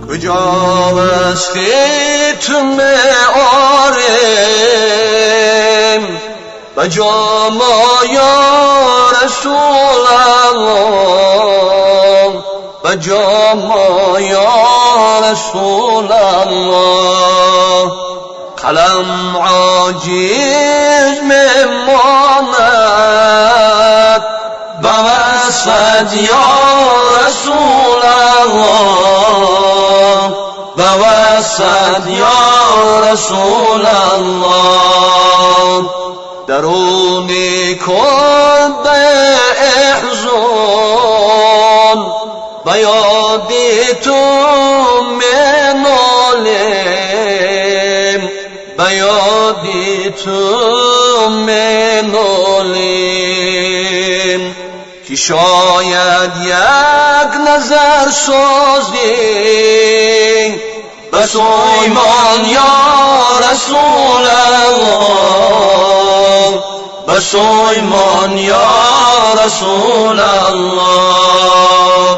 کجا از ختم آرم بجاما یا رسول الله بجاما یا رسول الله قلم عاجز میماند بوسط یا رسول الله بوسط یا رسول الله درونی کن به احزان بیادی تو منالم بیادی تو منالم که شاید یک نظر سازی بس ایمان یا رسول الله بس ایمان یا رسول الله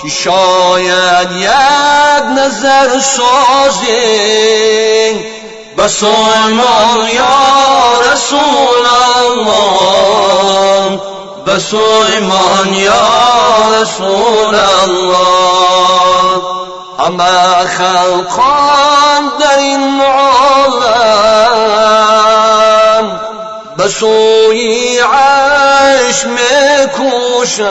که شاید یک نظر سازی بس ایمان یا رسول الله بس ایمان یا رسول الله همه خلقان در این عالم به سوی عرش میکوشند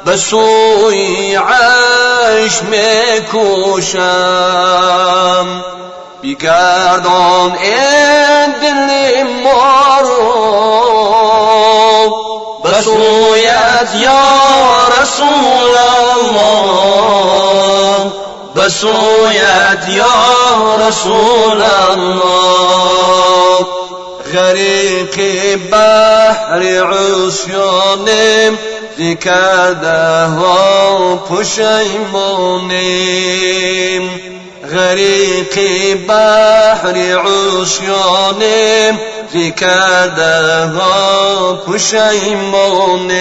به سوی عرش میکوشند بگردان این دل ما رو به سویت یا رسول الله به سویت یا رسول الله غریق بحر عصیانم ذکرده ها پشیمانم غریق بحر عصیانم ذکرده ها پشیمانم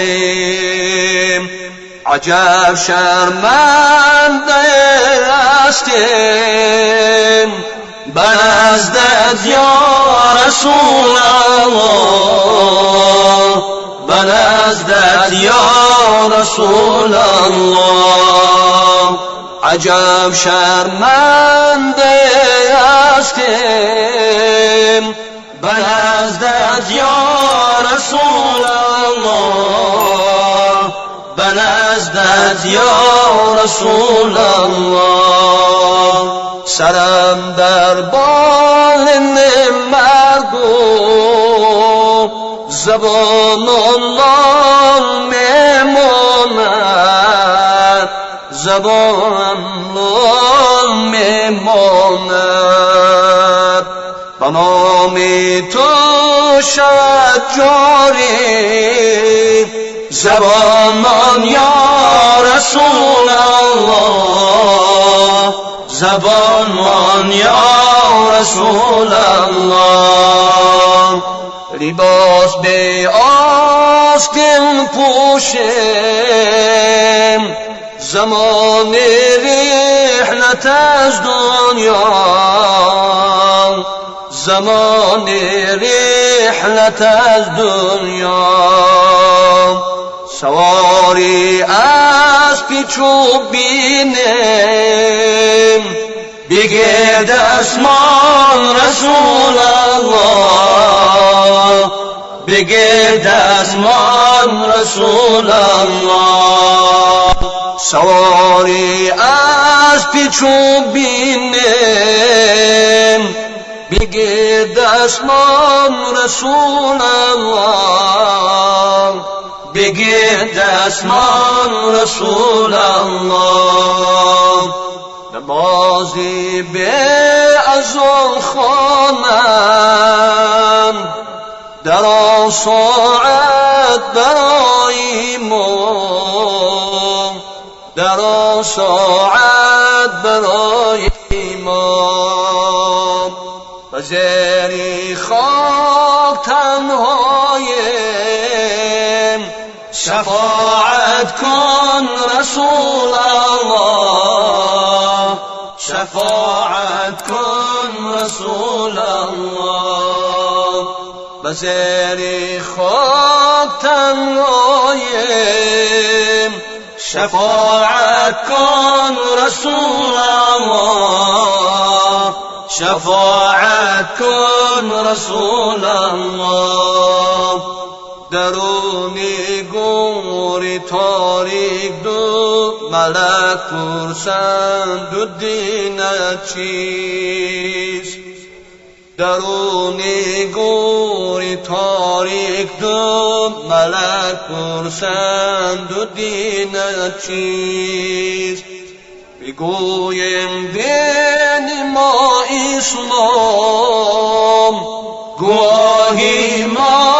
عجب شرمنده هستم به نزدت یا رسول الله به نزدت یا رسول الله عجب شرمنده هستم به نزدت یا رسول الله به نزدت یا رسول الله سرم در بالین مرگو زبان الله میماند زبان الله میماند به نام تو شد جاری زبان یا رسول الله زبان یا رسول الله لباس به آستین پوشم زمان رحلت از دنیا زمان رحلت از دنیا سواری از پیچوبینم بگرد اسمان رسول الله بگرد اسمان رسول الله سواری از پیچوبینم بگرد اسمان رسول الله بگرد اسمان رسول الله نمازی به ازل خوانم در آن ساعت برای ما در آن ساعت برای ما و زیر خاک تنها شفاعت کن رسول الله، شفاعت کن رسول الله. به زیر خاک تنهاییم، شفاعت کن رسول الله، شفاعت کن رسول الله. درونی گوری تاریک دو، ملک پرسند و دینت چیست؟ درونی گوری تاریک دو، ملک پرسند و دینت چیست؟ بگویم دین ما اسلام، گواهی ما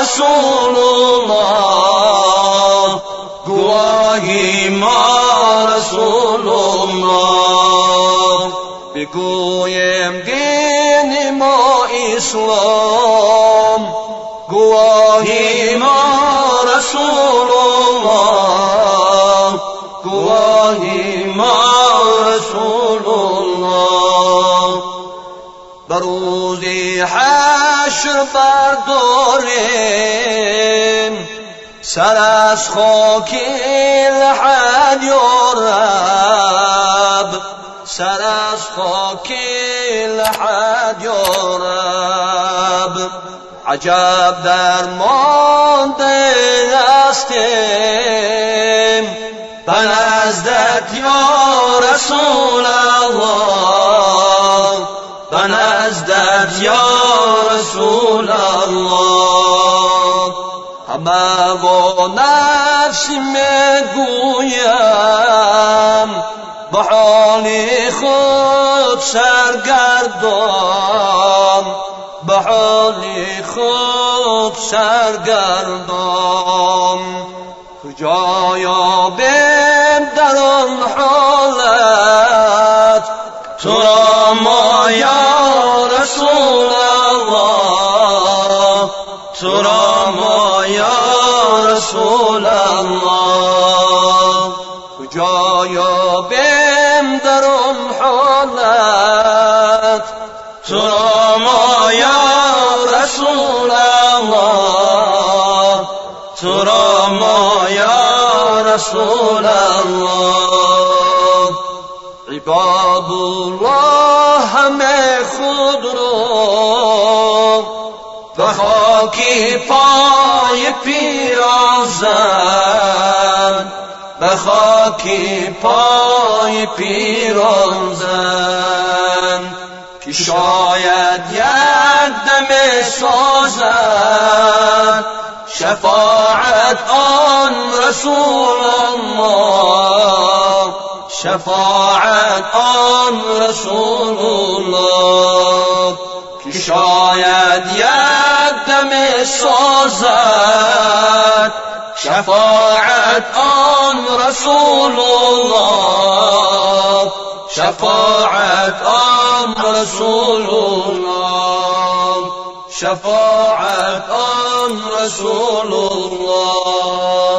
رسول الله، گواهی ما رسول الله. بگویم دین ما اسلام، گواهی ما رسول الله، گواهی ما رسول الله. بروزی حشر برداریم، سر از خاک لحد یا رب، سر از خاک لحد یا رب. عجب درمانده هستیم به نزدت یا رسول الله، به نزدت یا رسول الله. همه با نفسی میگویم، به حال خود سرگردان، به حال خود سرگردان. کجا یابیم در آن حالت تو را ما یا رسول الله، تو را ما یا رسول الله. کجا یابیم در آن حالت تو را ما یا رسول الله، تو را ما یا رسول الله. عباد الله همه خود رو به خاکی پای پیران، به خاکی پای پیران زن. که شاید یک دم سازد شفاعت آن رسول الله، شفاعت آن رسول الله. که شاید یک دم سازد شفاعت آن رسول الله، شفاعت آن رسول الله، شفاعت آن رسول الله.